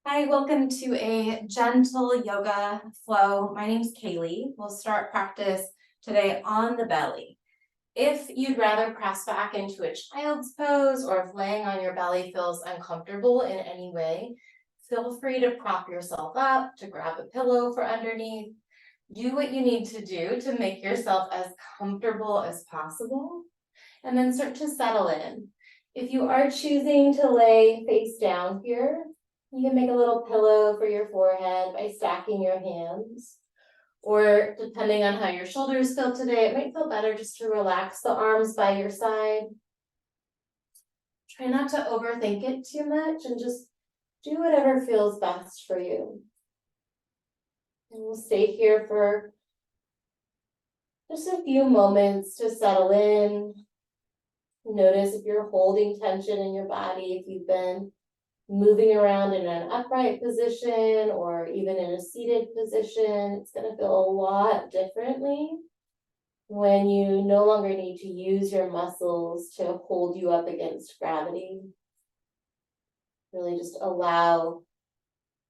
Hi, welcome to a gentle yoga flow. My name's Kaylee. We'll start practice today on the belly. If you'd rather press back into a child's pose or if laying on your belly feels uncomfortable in any way, feel free to prop yourself up, to grab a pillow for underneath. Do what you need to do to make yourself as comfortable as possible, and then start to settle in. If you are choosing to lay face down here, you can make a little pillow for your forehead by stacking your hands. Or depending on how your shoulders feel today, it might feel better just to relax the arms by your side. Try not to overthink it too much and just do whatever feels best for you. And we'll stay here for just a few moments to settle in. Notice if you're holding tension in your body, if you've been moving around in an upright position or even in a seated position. It's going to feel a lot differently when you no longer need to use your muscles to hold you up against gravity. Really just allow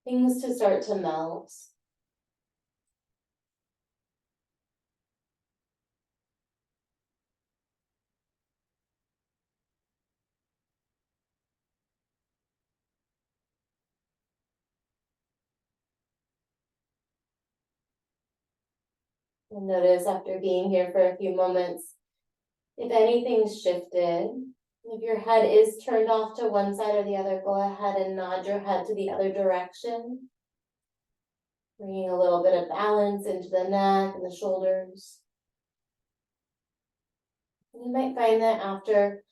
things to start to melt. And notice after being here for a few moments, if anything's shifted. If your head is turned off to one side or the other, go ahead and nod your head to the other direction. Bringing a little bit of balance into the neck and the shoulders. You might find that after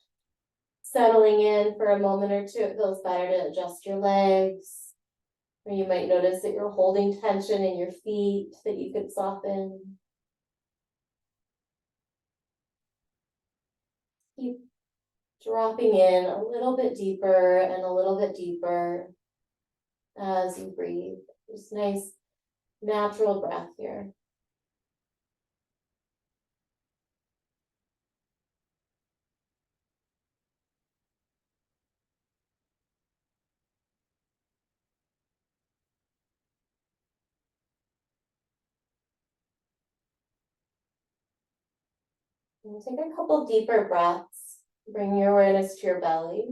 settling in for a moment or two, it feels better to adjust your legs. Or you might notice that you're holding tension in your feet that you could soften. Keep dropping in a little bit deeper and a little bit deeper as you breathe. Just nice natural breath here. And take a couple deeper breaths. Bring your awareness to your belly.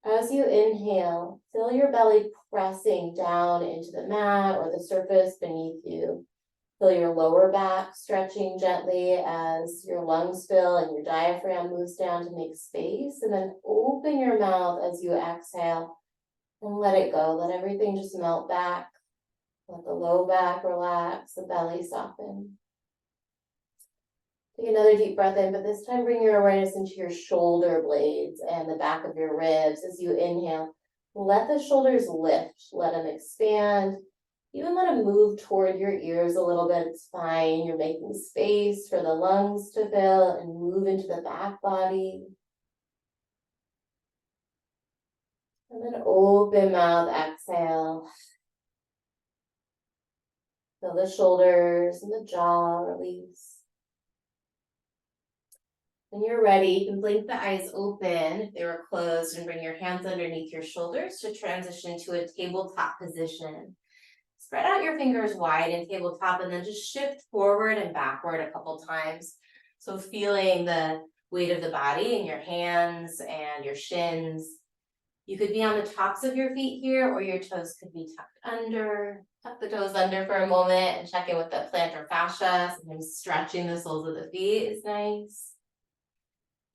As you inhale, feel your belly pressing down into the mat or the surface beneath you. Feel your lower back stretching gently as your lungs fill and your diaphragm moves down to make space. And then open your mouth as you exhale and let it go. Let everything just melt back. Let the low back relax, the belly soften. Take another deep breath in, but this time bring your awareness into your shoulder blades and the back of your ribs as you inhale. Let the shoulders lift, let them expand. Even let them move toward your ears a little bit, it's fine. You're making space for the lungs to fill and move into the back body. And then open mouth, exhale. Feel the shoulders and the jaw release. When you're ready, you can blink the eyes open if they were closed and bring your hands underneath your shoulders to transition to a tabletop position. Spread out your fingers wide in tabletop and then just shift forward and backward a couple times. So feeling the weight of the body in your hands and your shins. You could be on the tops of your feet here, or your toes could be tucked under. Tuck the toes under for a moment and check in with the plantar fascia. Sometimes stretching the soles of the feet is nice.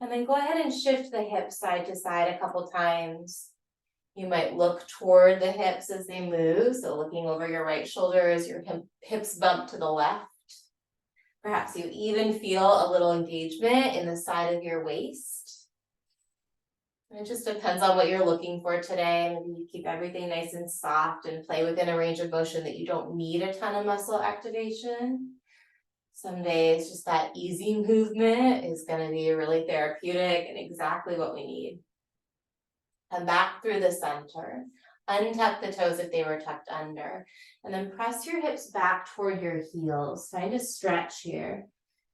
And then go ahead and shift the hips side to side a couple times. You might look toward the hips as they move. So looking over your right shoulder as your hips bump to the left. Perhaps you even feel a little engagement in the side of your waist. And it just depends on what you're looking for today. Maybe you keep everything nice and soft and play within a range of motion that you don't need a ton of muscle activation. Some days just that easy movement is going to be really therapeutic and exactly what we need. Come back through the center. Untuck the toes if they were tucked under. And then press your hips back toward your heels. Find a stretch here.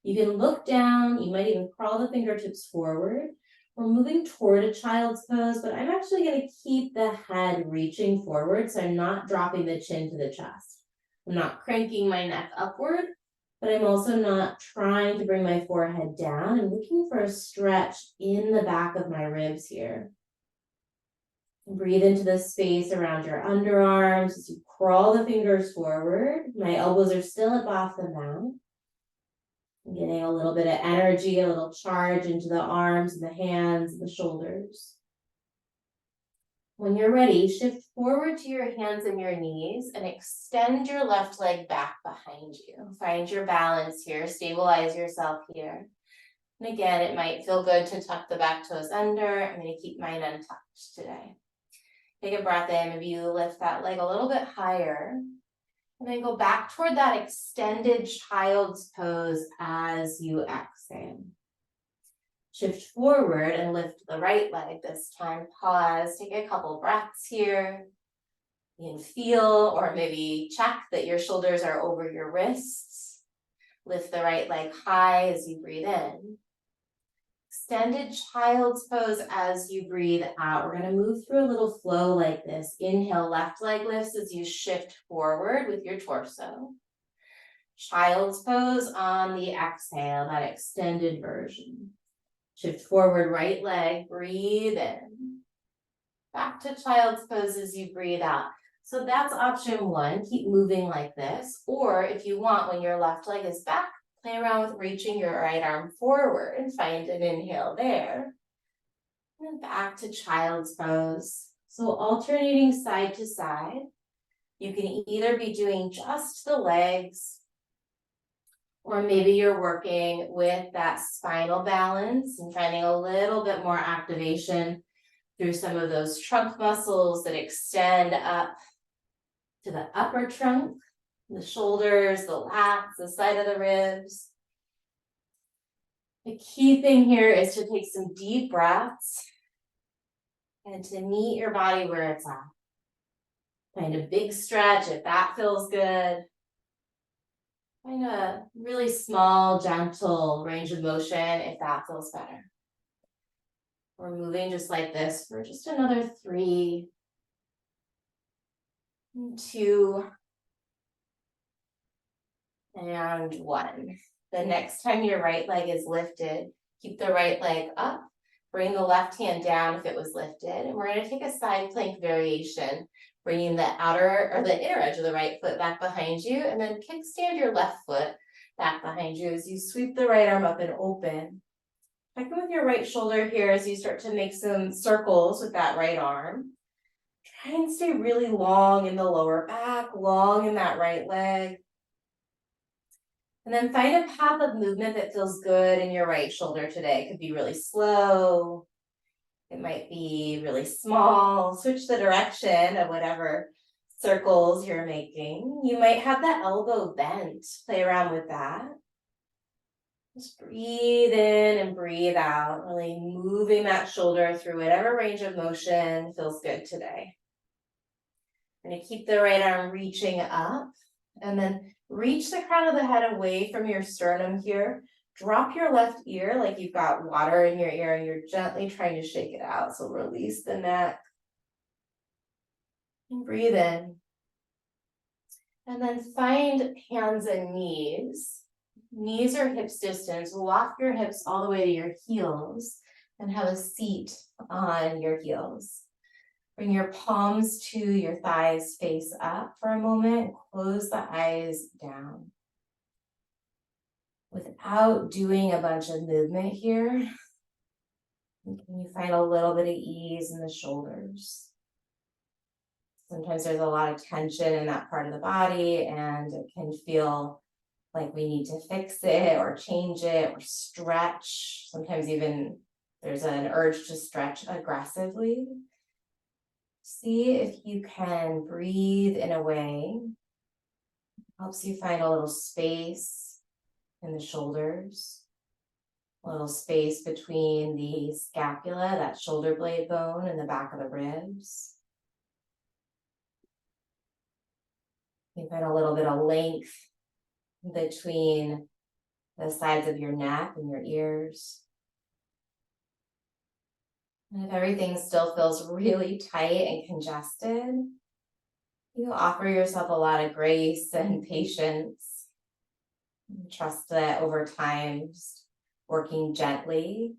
You can look down. You might even crawl the fingertips forward. We're moving toward a child's pose, but I'm actually going to keep the head reaching forward, so I'm not dropping the chin to the chest. I'm not cranking my neck upward, but I'm also not trying to bring my forehead down. I'm looking for a stretch in the back of my ribs here. Breathe into the space around your underarms as you crawl the fingers forward. My elbows are still up off the mat. I'm getting a little bit of energy, a little charge into the arms and the hands and the shoulders. When you're ready, shift forward to your hands and your knees and extend your left leg back behind you. Find your balance here, stabilize yourself here. And again, it might feel good to tuck the back toes under. I'm going to keep mine untucked today. Take a breath in, maybe you lift that leg a little bit higher. And then go back toward that extended child's pose as you exhale. Shift forward and lift the right leg this time. Pause, take a couple breaths here. You can feel or maybe check that your shoulders are over your wrists. Lift the right leg high as you breathe in. Extended child's pose as you breathe out. We're going to move through a little flow like this. Inhale, left leg lifts as you shift forward with your torso. Child's pose on the exhale, that extended version. Shift forward, right leg, breathe in. Back to child's pose as you breathe out. So that's option one, keep moving like this. Or if you want, when your left leg is back, play around with reaching your right arm forward and find an inhale there. And then back to child's pose. So alternating side to side. You can either be doing just the legs, or maybe you're working with that spinal balance and finding a little bit more activation through some of those trunk muscles that extend up to the upper trunk, the shoulders, the lats, the side of the ribs. The key thing here is to take some deep breaths and to meet your body where it's at. Find a big stretch if that feels good. Find a really small, gentle range of motion if that feels better. We're moving just like this for just another 3, 2, and 1. The next time your right leg is lifted, keep the right leg up, bring the left hand down if it was lifted, and we're going to take a side plank variation, bringing the outer or the inner edge of the right foot back behind you, and then kickstand your left foot back behind you as you sweep the right arm up and open. Check in with your right shoulder here as you start to make some circles with that right arm. Try and stay really long in the lower back, long in that right leg. And then find a path of movement that feels good in your right shoulder today. It could be really slow. It might be really small. Switch the direction of whatever circles you're making. You might have that elbow bent. Play around with that. Just breathe in and breathe out, really moving that shoulder through whatever range of motion feels good today. I'm going to keep the right arm reaching up, and then reach the crown of the head away from your sternum here. Drop your left ear like you've got water in your ear and you're gently trying to shake it out. So release the neck and breathe in. And then find hands and knees. Knees or hips distance. Lock your hips all the way to your heels and have a seat on your heels. Bring your palms to your thighs face up for a moment. Close the eyes down. Without doing a bunch of movement here, can you find a little bit of ease in the shoulders? Sometimes there's a lot of tension in that part of the body, and it can feel like we need to fix it or change it or stretch. Sometimes even there's an urge to stretch aggressively. See if you can breathe in a way that helps you find a little space in the shoulders, a little space between the scapula, that shoulder blade bone, and the back of the ribs. You find a little bit of length between the sides of your neck and your ears. And if everything still feels really tight and congested, you offer yourself a lot of grace and patience. And trust that over time, just working gently,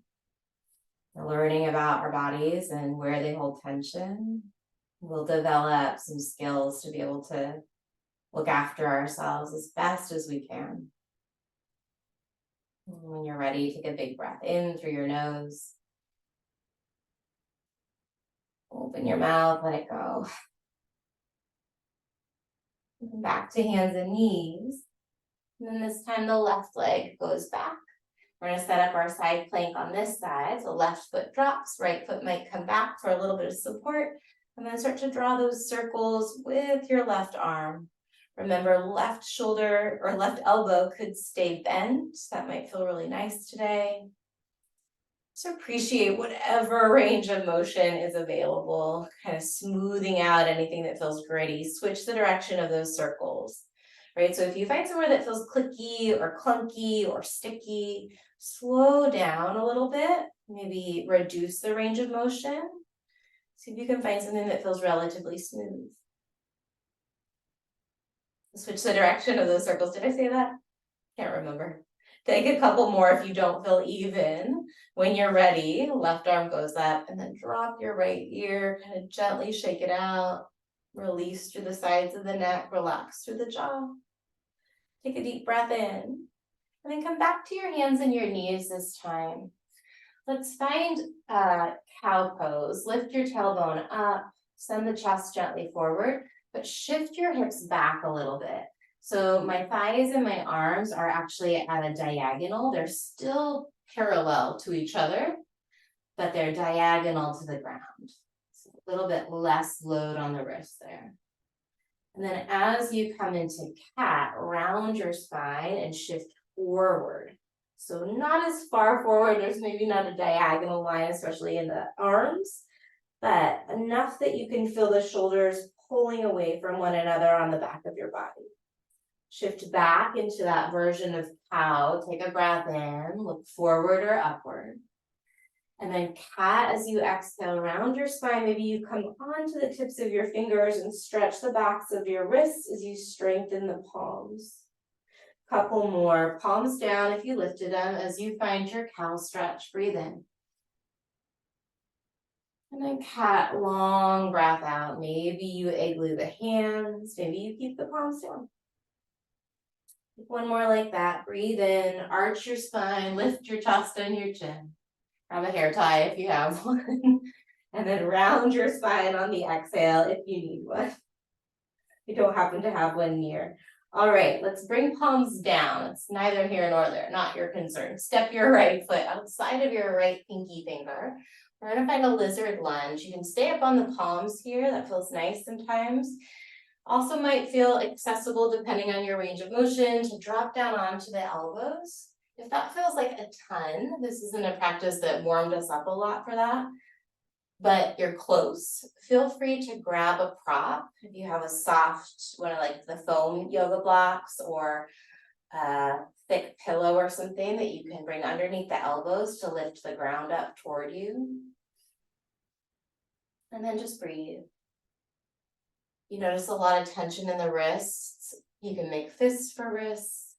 learning about our bodies and where they hold tension, we'll develop some skills to be able to look after ourselves as best as we can. And when you're ready, take a big breath in through your nose. Open your mouth, let it go. Back to hands and knees. And then this time the left leg goes back. We're going to set up our side plank on this side. So left foot drops, right foot might come back for a little bit of support. And then start to draw those circles with your left arm. Remember, left shoulder or left elbow could stay bent. That might feel really nice today. So appreciate whatever range of motion is available, kind of smoothing out anything that feels gritty. Switch the direction of those circles, right? So if you find somewhere that feels clicky or clunky or sticky, slow down a little bit, maybe reduce the range of motion. See if you can find something that feels relatively smooth. Switch the direction of those circles. Did I say that? Can't remember. Take a couple more if you don't feel even. When you're ready, left arm goes up and then drop your right ear, kind of gently shake it out. Release through the sides of the neck, relax through the jaw. Take a deep breath in and then come back to your hands and your knees this time. Let's find cow pose. Lift your tailbone up, send the chest gently forward, but shift your hips back a little bit. So my thighs and my arms are actually at a diagonal. They're still parallel to each other, but they're diagonal to the ground. So a little bit less load on the wrist there. And then as you come into cat, round your spine and shift forward. So not as far forward, there's maybe not a diagonal line, especially in the arms, but enough that you can feel the shoulders pulling away from one another on the back of your body. Shift back into that version of cow. Take a breath in, look forward or upward. And then cat, as you exhale, round your spine. Maybe you come onto the tips of your fingers and stretch the backs of your wrists as you strengthen the palms. Couple more, palms down if you lifted them as you find your cow stretch. Breathe in. And then cat, long breath out. Maybe you igloo the hands. Maybe you keep the palms down. One more like that. Breathe in, arch your spine, lift your chest and your chin. Grab a hair tie if you have one. And then round your spine on the exhale if you need one. You don't happen to have one near. All right, let's bring palms down. It's neither here nor there, not your concern. Step your right foot outside of your right pinky finger. We're gonna find a lizard lunge. You can stay up on the palms here. That feels nice sometimes. Also might feel accessible depending on your range of motion to drop down onto the elbows. If that feels like a ton, this isn't a practice that warmed us up a lot for that, but you're close. Feel free to grab a prop. If you have a soft, one of like the foam yoga blocks or a thick pillow or something that you can bring underneath the elbows to lift the ground up toward you. And then just breathe. You notice a lot of tension in the wrists. You can make fists for wrists.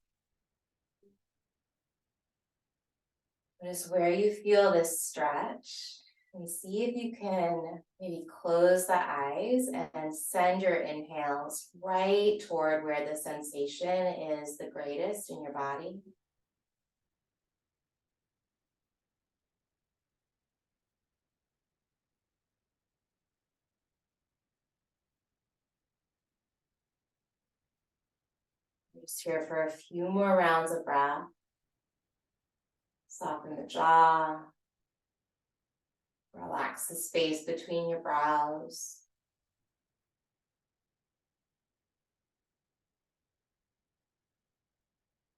Notice where you feel this stretch and see if you can maybe close the eyes and send your inhales right toward where the sensation is the greatest in your body. Just here for a few more rounds of breath. Soften the jaw. Relax the space between your brows.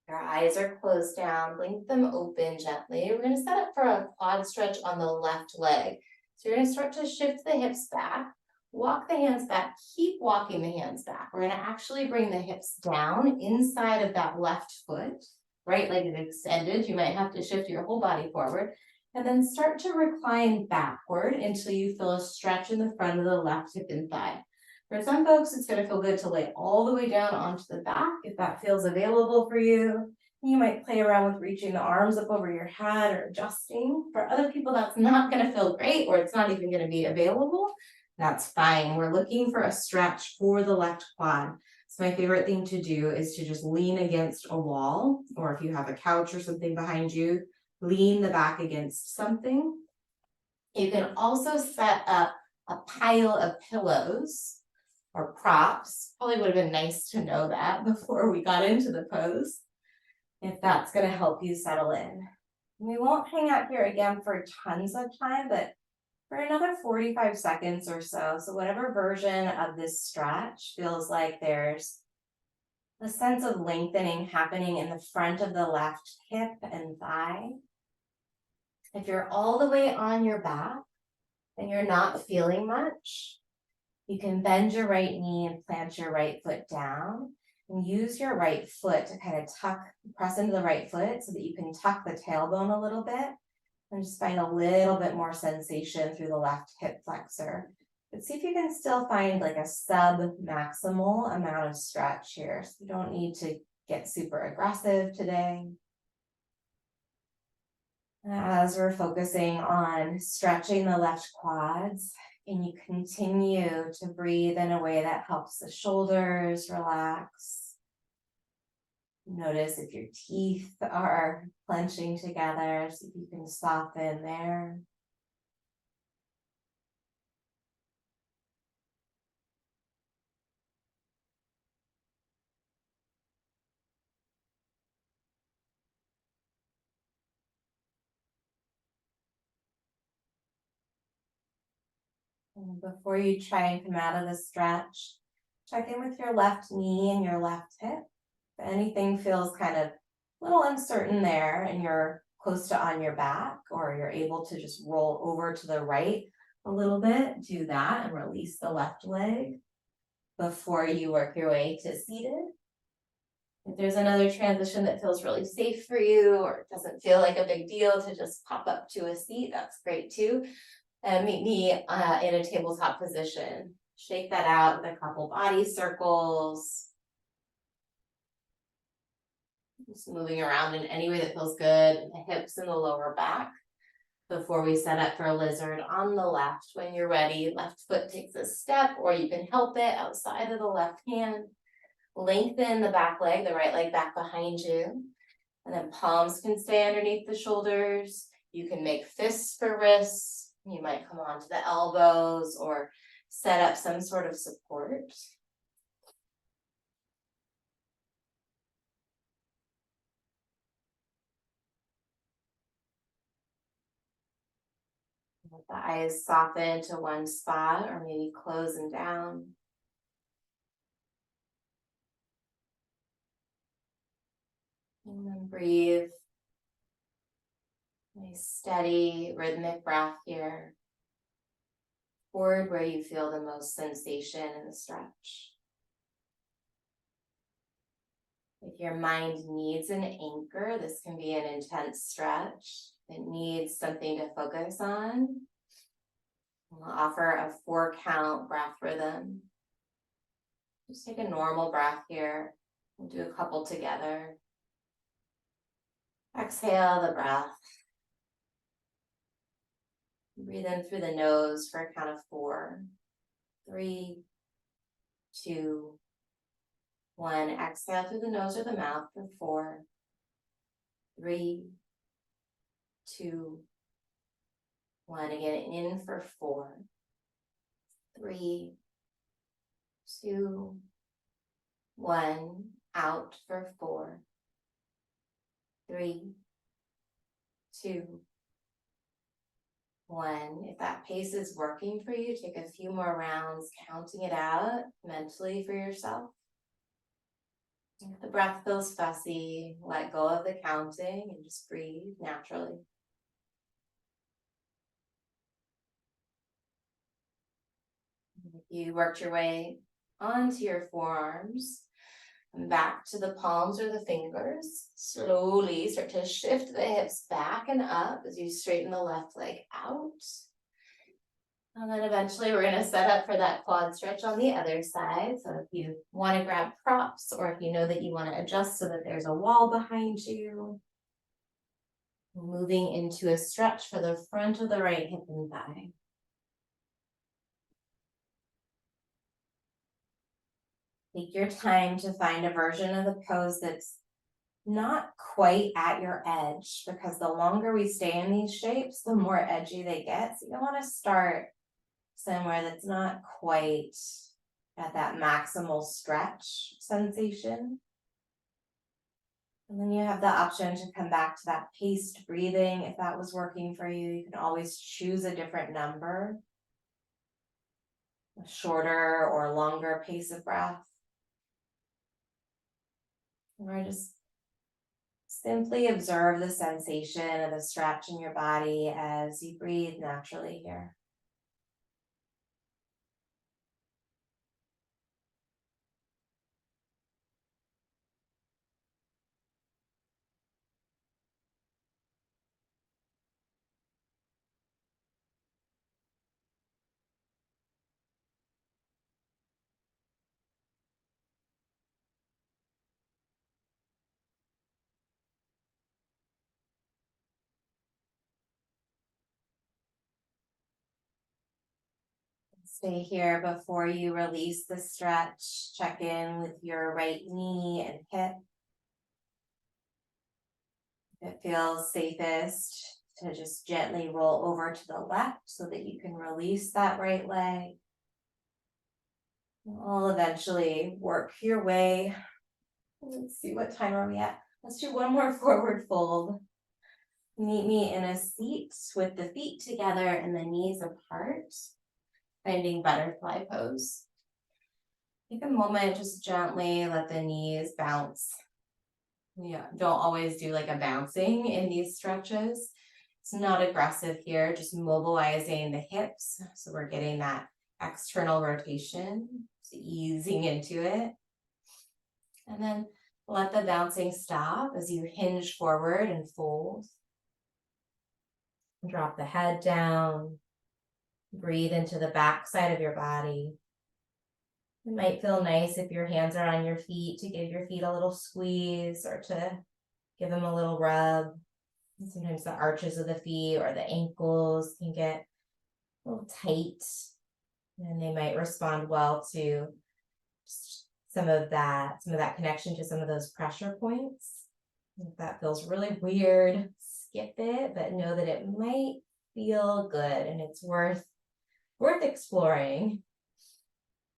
Your eyes are closed down. Blink them open gently. We're going to set up for a quad stretch on the left leg. So you're going to start to shift the hips back. Walk the hands back. Keep walking the hands back. We're going to actually bring the hips down inside of that left foot. Right leg is extended. You might have to shift your whole body forward. And then start to recline backward until you feel a stretch in the front of the left hip and thigh. For some folks, it's going to feel good to lay all the way down onto the back if that feels available for you. You might play around with reaching the arms up over your head or adjusting. For other people, that's not going to feel great, or it's not even going to be available. That's fine. We're looking for a stretch for the left quad. So my favorite thing to do is to just lean against a wall, or if you have a couch or something behind you, lean the back against something. You can also set up a pile of pillows or props. Probably would have been nice to know that before we got into the pose, if that's going to help you settle in. We won't hang out here again for tons of time, but for another 45 seconds or so. So whatever version of this stretch feels like there's a sense of lengthening happening in the front of the left hip and thigh. If you're all the way on your back and you're not feeling much, you can bend your right knee and plant your right foot down and use your right foot to kind of press into the right foot so that you can tuck the tailbone a little bit and just find a little bit more sensation through the left hip flexor. But see if you can still find like a sub-maximal amount of stretch here. So you don't need to get super aggressive today. As we're focusing on stretching the left quads, and you continue to breathe in a way that helps the shoulders relax. Notice if your teeth are clenching together, see if you can soften there. And before you try and come out of the stretch, check in with your left knee and your left hip. If anything feels kind of a little uncertain there and you're close to on your back, or you're able to just roll over to the right a little bit, do that and release the left leg before you work your way to seated. If there's another transition that feels really safe for you, or it doesn't feel like a big deal to just pop up to a seat, that's great too. And meet me in a tabletop position. Shake that out with a couple body circles. Just moving around in any way that feels good, the hips and the lower back. Before we set up for a lizard on the left, when you're ready, left foot takes a step, or you can help it outside of the left hand. Lengthen the back leg, the right leg back behind you. And then palms can stay underneath the shoulders. You can make fists for wrists. You might come onto the elbows or set up some sort of support. Let the eyes soften to one spot, or maybe close them down. And then breathe. Nice, steady, rhythmic breath here. Forward where you feel the most sensation in the stretch. If your mind needs an anchor, this can be an intense stretch. It needs something to focus on. We'll offer a 4-count breath rhythm. Just take a normal breath here. We'll do a couple together. Exhale the breath. Breathe in through the nose for a count of 4. 3, 2, 1. Exhale through the nose or the mouth for 4. 3, 2, 1. Again, in for 4. 3, 2, 1. Out for 4. 3, 2, 1. If that pace is working for you, take a few more rounds counting it out mentally for yourself. If the breath feels fussy, let go of the counting and just breathe naturally. If you worked your way onto your forearms, And back to the palms or the fingers. Slowly start to shift the hips back and up as you straighten the left leg out. And then eventually we're going to set up for that quad stretch on the other side. So if you want to grab props, or if you know that you want to adjust so that there's a wall behind you, moving into a stretch for the front of the right hip and thigh. Take your time to find a version of the pose that's not quite at your edge, because the longer we stay in these shapes, the more edgy they get. So you want to start somewhere that's not quite at that maximal stretch sensation. And then you have the option to come back to that paced breathing. If that was working for you, you can always choose a different number, a shorter or longer pace of breath. Or just simply observe the sensation of the stretch in your body as you breathe naturally here. Stay here before you release the stretch. Check in with your right knee and hip. If it feels safest to just gently roll over to the left so that you can release that right leg. I'll eventually work your way. Let's see, what time are we at? Let's do one more forward fold. Meet me in a seat with the feet together and the knees apart. Finding butterfly pose. Take a moment, just gently let the knees bounce. Yeah, don't always do like a bouncing in these stretches. It's not aggressive here, just mobilizing the hips. So we're getting that external rotation, so easing into it. And then let the bouncing stop as you hinge forward and fold. Drop the head down. Breathe into the back side of your body. It might feel nice if your hands are on your feet to give your feet a little squeeze or to give them a little rub. And sometimes the arches of the feet or the ankles can get a little tight, and they might respond well to some of that connection to some of those pressure points. If that feels really weird, skip it, but know that it might feel good and it's worth exploring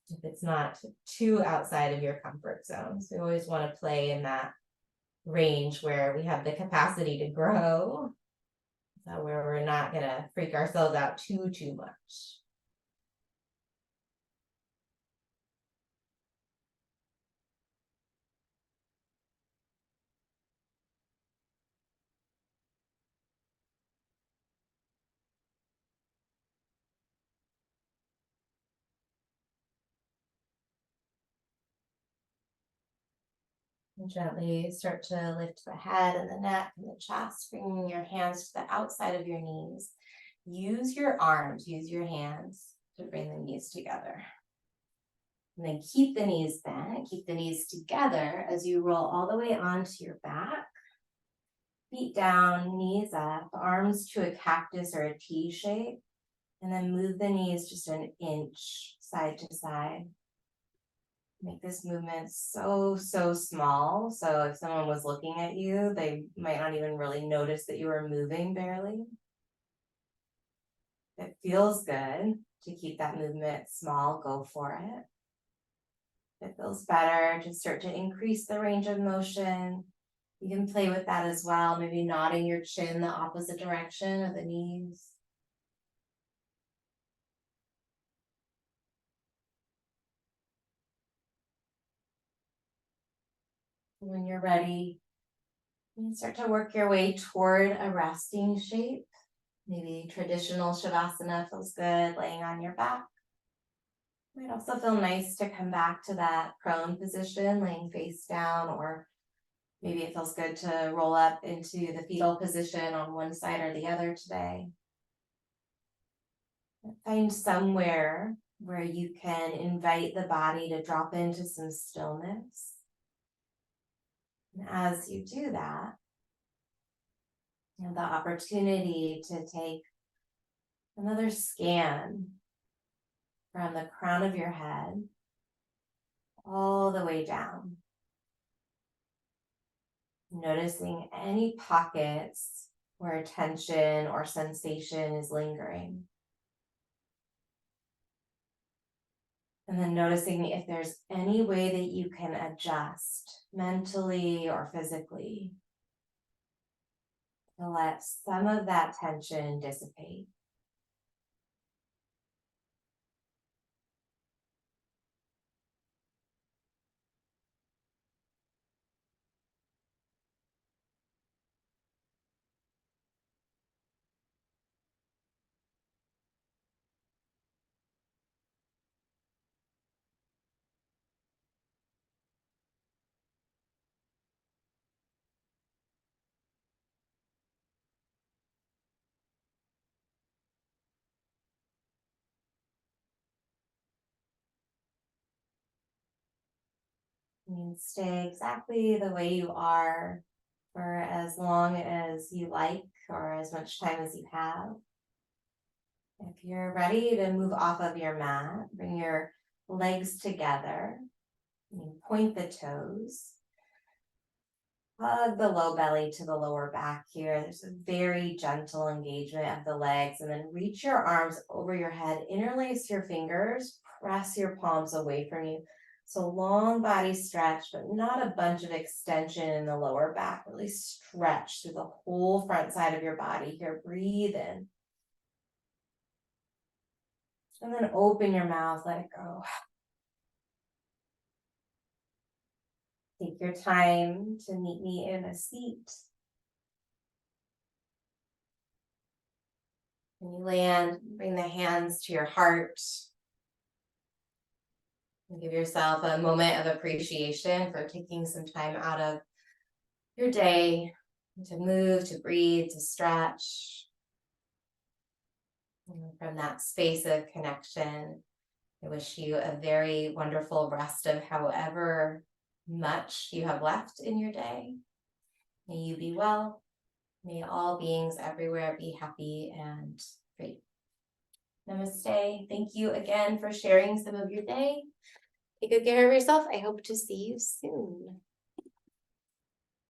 if it's not too outside of your comfort zone. So we always want to play in that range where we have the capacity to grow, so where we're not going to freak ourselves out too much. And gently start to lift the head and the neck and the chest, bringing your hands to the outside of your knees. Use your arms, use your hands to bring the knees together. And then keep the knees bent, keep the knees together as you roll all the way onto your back. Feet down, knees up, arms to a cactus or a T shape. And then move the knees just an inch side to side. Make this movement so small. So if someone was looking at you, they might not even really notice that you were moving barely. It feels good to keep that movement small, go for it. If it feels better to start to increase the range of motion. You can play with that as well, maybe nodding your chin the opposite direction of the knees. When you're ready, you can start to work your way toward a resting shape. Maybe traditional savasana feels good, laying on your back. Might also feel nice to come back to that prone position, laying face down, or maybe it feels good to roll up into the fetal position on one side or the other today. Find somewhere where you can invite the body to drop into some stillness. And as you do that, you have the opportunity to take another scan from the crown of your head all the way down, noticing any pockets where tension or sensation is lingering. And then noticing if there's any way that you can adjust mentally or physically to let some of that tension dissipate. And stay exactly the way you are for as long as you like or as much time as you have. If you're ready to move off of your mat, bring your legs together, and point the toes. Hug the low belly to the lower back here. There's a very gentle engagement of the legs, and then reach your arms over your head, interlace your fingers, press your palms away from you. So long body stretch, but not a bunch of extension in the lower back. Really stretch through the whole front side of your body here. Breathe in. And then open your mouth, let it go. Take your time to meet me in a seat. When you land, bring the hands to your heart. And give yourself a moment of appreciation for taking some time out of your day to move, to breathe, to stretch. And from that space of connection, I wish you a very wonderful rest of however much you have left in your day. May you be well. May all beings everywhere be happy and great. Namaste. Thank you again for sharing some of your day. Take good care of yourself. I hope to see you soon.